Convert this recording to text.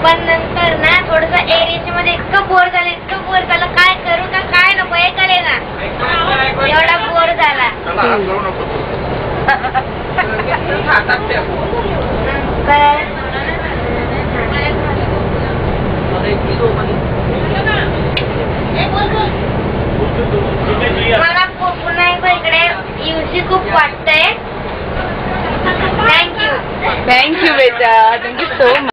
पण नंतर ना थोडस एरिया मध्ये इतकं बोर झालं काय करू का काय नको हे करे ना एवढा बोर झाला. मला पुन्हा एकदा इकडे येऊशी खूप वाटतंय. थँक्यू बेटा, थँक्यू सो मच.